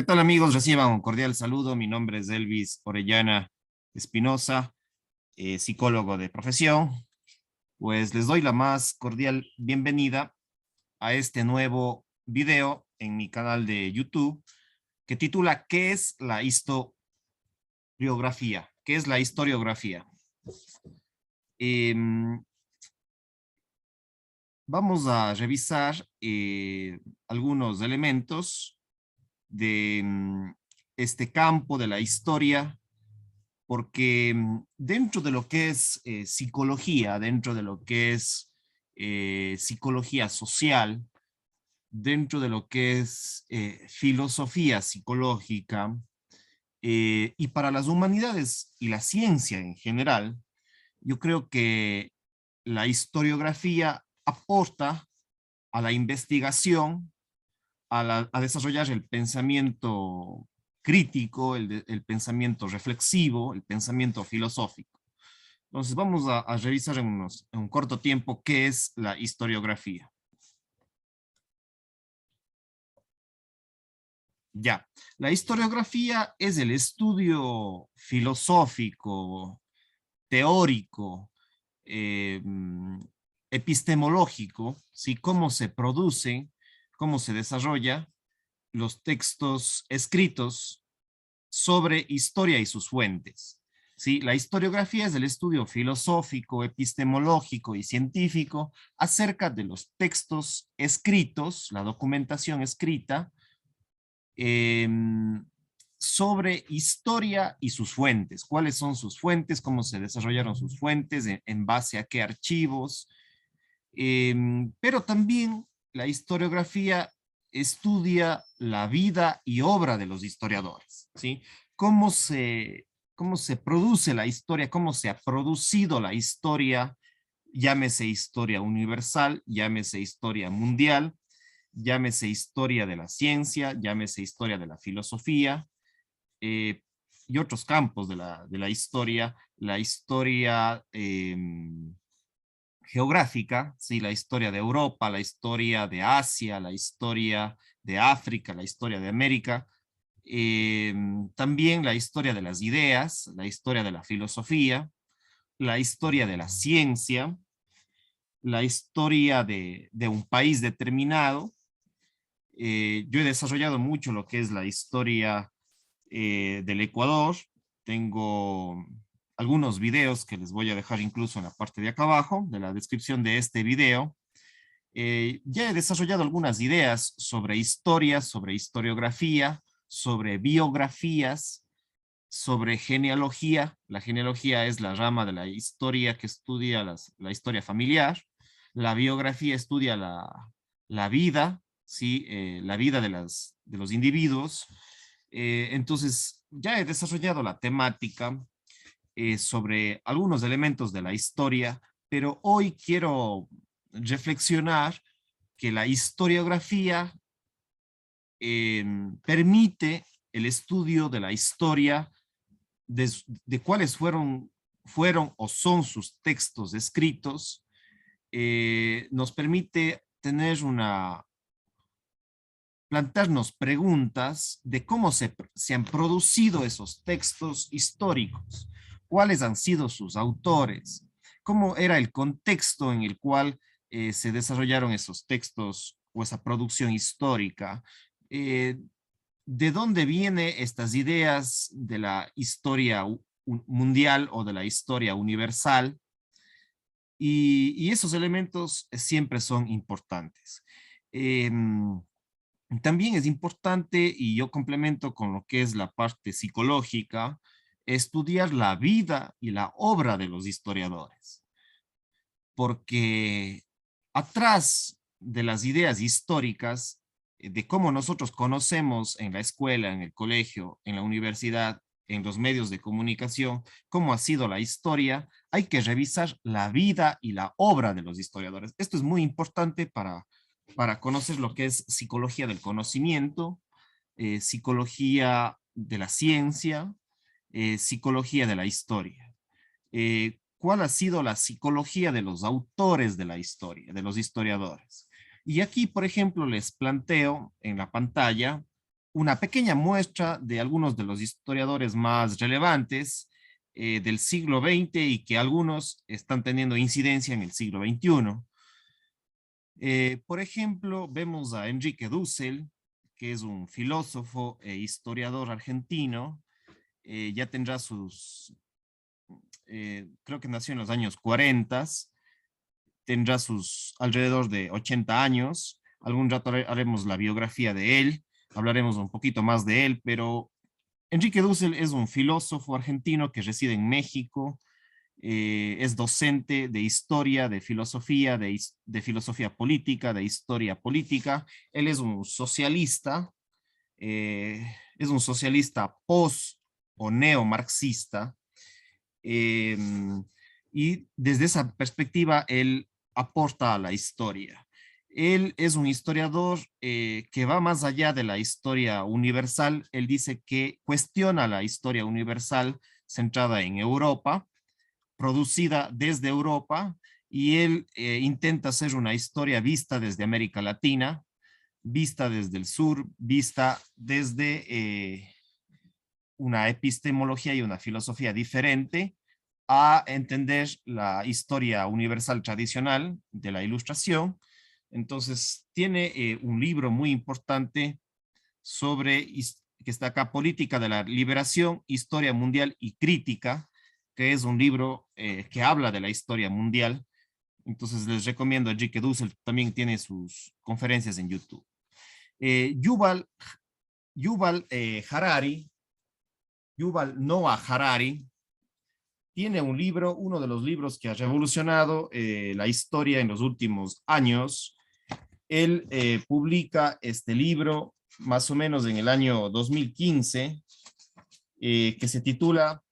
¿Qué tal amigos? Reciban un cordial saludo. Mi nombre es Elvis Orellana Espinosa, psicólogo de profesión. Pues les doy la más cordial bienvenida a este nuevo video en mi canal de YouTube que titula ¿Qué es la historiografía? ¿Qué es la historiografía? Em, Vamos a revisar algunos elementos de este campo de la historia porque dentro de lo que es psicología, dentro de lo que es psicología social, dentro de lo que es filosofía psicológica, y para las humanidades y la ciencia en general, yo creo que la historiografía aporta a la investigación, a desarrollar el pensamiento crítico, el pensamiento reflexivo, el pensamiento filosófico. Entonces vamos a revisar en un corto tiempo qué es la historiografía. Ya, la historiografía es el estudio filosófico, teórico, eh, epistemológico, ¿sí? Cómo se producen, cómo se desarrolla los textos escritos sobre historia y sus fuentes. ¿Sí? La historiografía es el estudio filosófico, epistemológico y científico acerca de los textos escritos, la documentación escrita, eh, sobre historia y sus fuentes. ¿Cuáles son sus fuentes? ¿Cómo se desarrollaron sus fuentes? ¿En base a qué archivos? Pero también la historiografía estudia la vida y obra de los historiadores, ¿sí? Cómo se, cómo se produce la historia, cómo se ha producido la historia, llámese historia universal, llámese historia mundial, llámese historia de la ciencia, llámese historia de la filosofía, eh, y otros campos de la historia geográfica, ¿sí? La historia de Europa, la historia de Asia, la historia de África, la historia de América, eh, también la historia de las ideas, la historia de la filosofía, la historia de la ciencia, la historia de un país determinado. Yo he desarrollado mucho lo que es la historia del Ecuador. Tengo algunos videos que les voy a dejar incluso en la parte de acá abajo, de la descripción de este video. Ya he desarrollado algunas ideas sobre historia, sobre historiografía, sobre biografías, sobre genealogía. La genealogía es la rama de la historia que estudia la historia familiar. La biografía estudia la vida, ¿sí? La vida de los individuos. Entonces, ya he desarrollado la temática sobre algunos elementos de la historia, pero hoy quiero reflexionar que la historiografía permite el estudio de la historia, de cuáles fueron o son sus textos escritos, nos permite tener plantearnos preguntas de cómo se han producido esos textos históricos, cuáles han sido sus autores, cómo era el contexto en el cual se desarrollaron esos textos o esa producción histórica, eh, de dónde vienen estas ideas de la historia mundial o de la historia universal, y esos elementos siempre son importantes. Eh, También es importante, y yo complemento con lo que es la parte psicológica, estudiar la vida y la obra de los historiadores, porque atrás de las ideas históricas, de cómo nosotros conocemos en la escuela, en el colegio, en la universidad, en los medios de comunicación, cómo ha sido la historia, hay que revisar la vida y la obra de los historiadores. Esto es muy importante para conocer lo que es psicología del conocimiento, psicología de la ciencia, psicología de la historia. ¿Cuál ha sido la psicología de los autores de la historia, de los historiadores? Y aquí, por ejemplo, les planteo en la pantalla una pequeña muestra de algunos de los historiadores más relevantes del siglo XX y que algunos están teniendo incidencia en el siglo XXI. Por ejemplo, vemos a Enrique Dussel, que es un filósofo e historiador argentino. Ya tendrá creo que nació en los años 40, tendrá sus alrededor de 80 años. Algún rato haremos la biografía de él, hablaremos un poquito más de él, pero Enrique Dussel es un filósofo argentino que reside en México, es docente de historia, de filosofía, de filosofía política, de historia política. Él es un socialista post o neomarxista, eh, y desde esa perspectiva él aporta a la historia. Él es un historiador que va más allá de la historia universal. Él dice que cuestiona la historia universal centrada en Europa, producida desde Europa, y él intenta hacer una historia vista desde América Latina, vista desde el sur, vista desde una epistemología y una filosofía diferente a entender la historia universal tradicional de la Ilustración. Entonces, tiene un libro muy importante sobre, que está acá, Política de la Liberación, Historia Mundial y Crítica, que es un libro que habla de la historia mundial. Entonces, les recomiendo. Enrique Dussel también tiene sus conferencias en YouTube. Yuval Noah Harari, tiene un libro, uno de los libros que ha revolucionado la historia en los últimos años. Él publica este libro más o menos en el año 2015, que se titula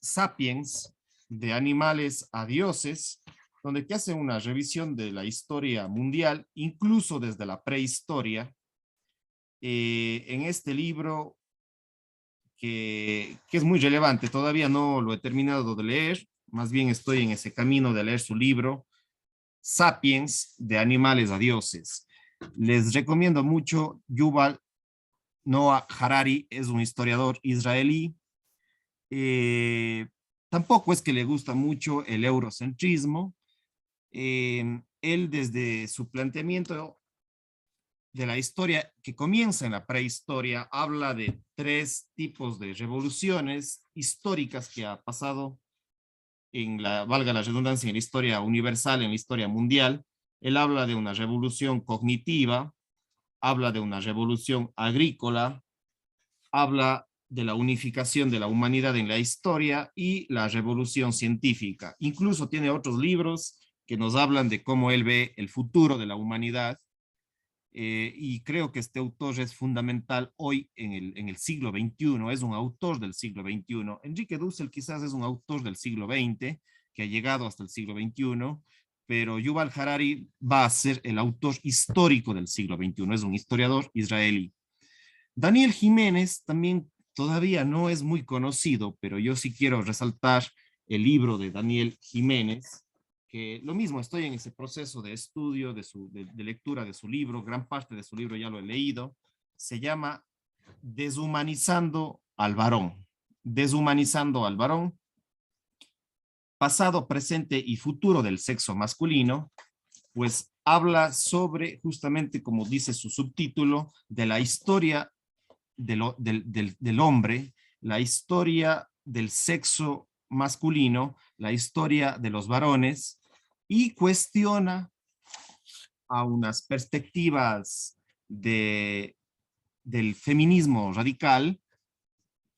Sapiens, de animales a dioses, donde que hace una revisión de la historia mundial, incluso desde la prehistoria. En este libro, que es muy relevante, todavía no lo he terminado de leer, más bien estoy en ese camino de leer su libro, Sapiens, de animales a dioses. Les recomiendo mucho. Yuval Noah Harari es un historiador israelí. Eh, Tampoco es que le gusta mucho el eurocentrismo. Él, desde su planteamiento de la historia que comienza en la prehistoria, habla de tres tipos de revoluciones históricas que ha pasado valga la redundancia, en la historia universal, en la historia mundial. Él habla de una revolución cognitiva, habla de una revolución agrícola, habla de la unificación de la humanidad en la historia y la revolución científica. Incluso tiene otros libros que nos hablan de cómo él ve el futuro de la humanidad. Y creo que este autor es fundamental hoy en el siglo XXI, es un autor del siglo XXI. Enrique Dussel quizás es un autor del siglo XX, que ha llegado hasta el siglo XXI, pero Yuval Harari va a ser el autor histórico del siglo XXI, es un historiador israelí. Daniel Jiménez también todavía no es muy conocido, pero yo sí quiero resaltar el libro de Daniel Jiménez, que lo mismo, estoy en ese proceso de estudio, de lectura de su libro, gran parte de su libro ya lo he leído. Se llama Deshumanizando al varón. Deshumanizando al varón, pasado, presente y futuro del sexo masculino, pues habla sobre, justamente como dice su subtítulo, de la historia del hombre, la historia del sexo masculino, la historia de los varones, y cuestiona a unas perspectivas del feminismo radical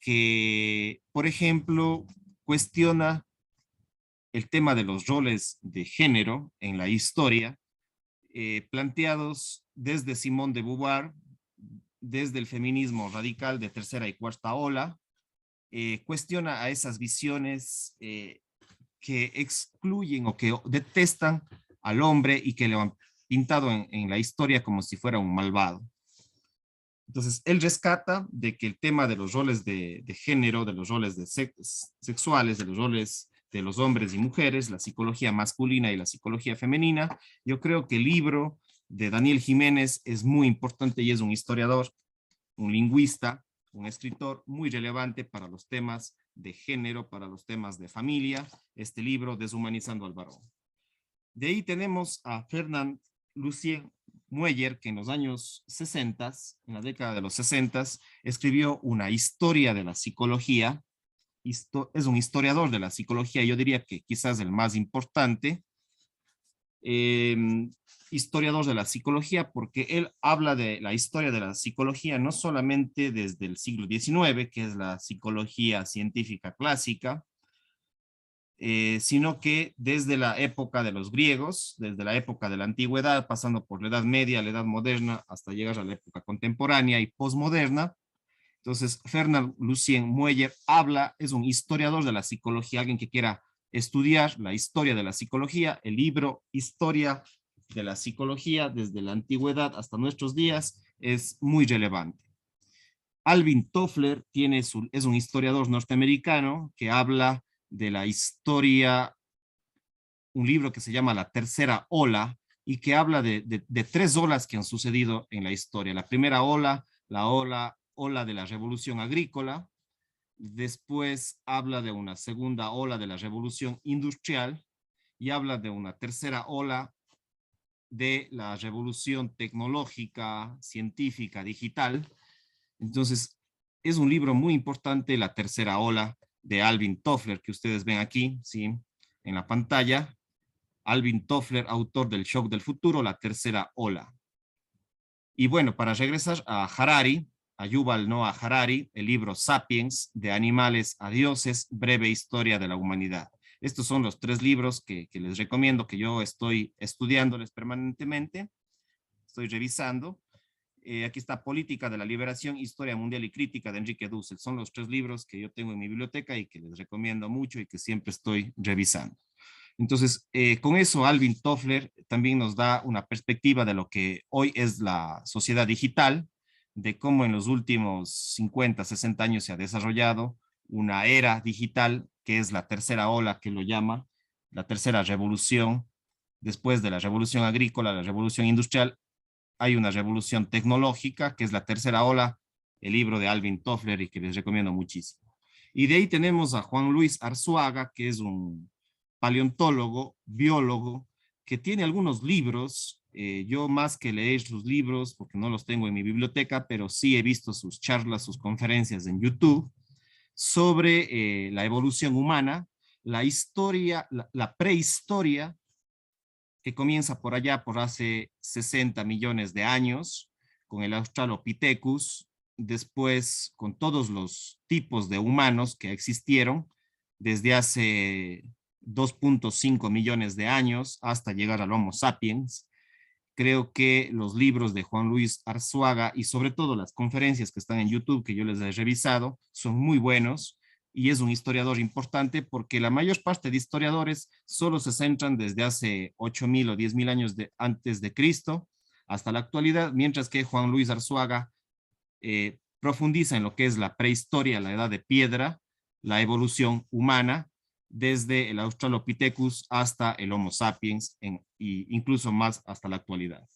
que, por ejemplo, cuestiona el tema de los roles de género en la historia, planteados desde Simone de Beauvoir, desde el feminismo radical de tercera y cuarta ola. Cuestiona a esas visiones que excluyen o que detestan al hombre y que lo han pintado en la historia como si fuera un malvado. Entonces, él rescata de que el tema de los roles de género, de los roles sexuales, de los roles de los hombres y mujeres, la psicología masculina y la psicología femenina, yo creo que el libro de Daniel Jiménez es muy importante y es un historiador un lingüista, un escritor muy relevante para los temas de género, para los temas de familia, este libro Deshumanizando al varón. De ahí tenemos a Fernand Lucien Mueller, que en los años 60, en la década de los 60, escribió una historia de la psicología. Es un historiador de la psicología, yo diría que quizás el más importante, historiador de la psicología, porque él habla de la historia de la psicología no solamente desde el siglo XIX, que es la psicología científica clásica, sino que desde la época de los griegos, desde la época de la antigüedad, pasando por la Edad Media, la Edad Moderna, hasta llegar a la época contemporánea y posmoderna. Entonces, Fernand Lucien Mueller es un historiador de la psicología, alguien que quiera estudiar la historia de la psicología. El libro Historia de la Psicología desde la antigüedad hasta nuestros días es muy relevante. Alvin Toffler es un historiador norteamericano que habla de la historia, un libro que se llama La Tercera Ola, y que habla de tres olas que han sucedido en la historia. La primera ola, la ola de la revolución agrícola. Después habla de una segunda ola de la revolución industrial y habla de una tercera ola de la revolución tecnológica, científica, digital. Entonces, es un libro muy importante, La Tercera Ola, de Alvin Toffler, que ustedes ven aquí, ¿sí? En la pantalla. Alvin Toffler, autor del Shock del Futuro, La Tercera Ola. Y bueno, para regresar a Harari, a Yuval Noah Harari, el libro Sapiens, de animales a dioses, breve historia de la humanidad. Estos son los tres libros que les recomiendo, que yo estoy estudiándoles permanentemente, estoy revisando. Aquí está Política de la Liberación, Historia Mundial y Crítica de Enrique Dussel. Son los tres libros que yo tengo en mi biblioteca y que les recomiendo mucho y que siempre estoy revisando. Entonces, con eso, Alvin Toffler también nos da una perspectiva de lo que hoy es la sociedad digital, de cómo en los últimos 50, 60 años se ha desarrollado una era digital, que es la tercera ola, que lo llama, la tercera revolución. Después de la revolución agrícola, la revolución industrial, hay una revolución tecnológica, que es la tercera ola, el libro de Alvin Toffler, y que les recomiendo muchísimo. Y de ahí tenemos a Juan Luis Arzuaga, que es un paleontólogo, biólogo, que tiene algunos libros. Yo más que leer sus libros, porque no los tengo en mi biblioteca, pero sí he visto sus charlas, sus conferencias en YouTube, sobre la evolución humana, la historia, la prehistoria, que comienza por allá, por hace 60 millones de años, con el Australopithecus, después con todos los tipos de humanos que existieron, desde hace 2.5 millones de años hasta llegar al Homo sapiens. Creo que los libros de Juan Luis Arzuaga y sobre todo las conferencias que están en YouTube, que yo les he revisado, son muy buenos, y es un historiador importante porque la mayor parte de historiadores solo se centran desde hace 8.000 o 10.000 años antes de Cristo hasta la actualidad, mientras que Juan Luis Arzuaga profundiza en lo que es la prehistoria, la edad de piedra, la evolución humana, desde el Australopithecus hasta el Homo sapiens, e incluso más hasta la actualidad.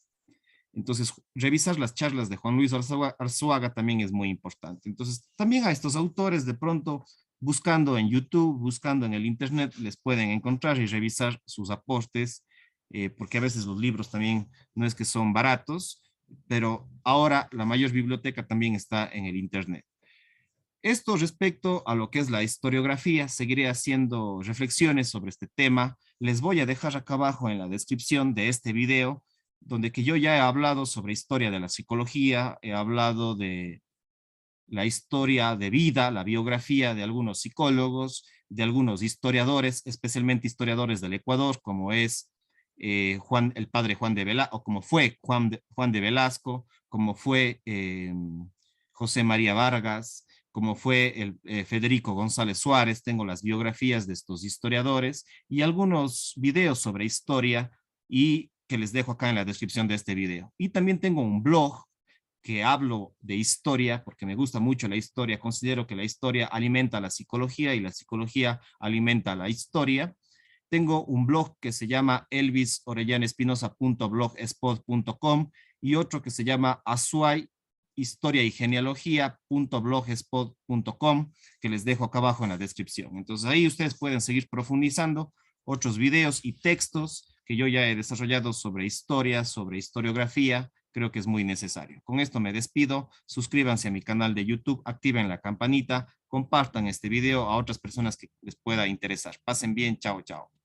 Entonces, revisar las charlas de Juan Luis Arzuaga también es muy importante. Entonces, también a estos autores, de pronto, buscando en YouTube, buscando en el Internet, les pueden encontrar y revisar sus aportes, porque a veces los libros también no es que son baratos, pero ahora la mayor biblioteca también está en el Internet. Esto respecto a lo que es la historiografía, seguiré haciendo reflexiones sobre este tema. Les voy a dejar acá abajo en la descripción de este video, donde que yo ya he hablado sobre historia de la psicología, he hablado de la historia de vida, la biografía de algunos psicólogos, de algunos historiadores, especialmente historiadores del Ecuador, como es el padre Juan de Velasco, o como fue Juan de Velasco, como fue José María Vargas, como fue Federico González Suárez. Tengo las biografías de estos historiadores y algunos videos sobre historia, y que les dejo acá en la descripción de este video. Y también tengo un blog que hablo de historia, porque me gusta mucho la historia. Considero que la historia alimenta la psicología y la psicología alimenta la historia. Tengo un blog que se llama elvisorellaespinosa.blogspot.com y otro que se llama Azuay historiaygenealogía.blogspot.com, que les dejo acá abajo en la descripción. Entonces ahí ustedes pueden seguir profundizando otros videos y textos que yo ya he desarrollado sobre historia, sobre historiografía. Creo que es muy necesario. Con esto me despido. Suscríbanse a mi canal de YouTube, activen la campanita, compartan este video a otras personas que les pueda interesar. Pasen bien, chao, chao.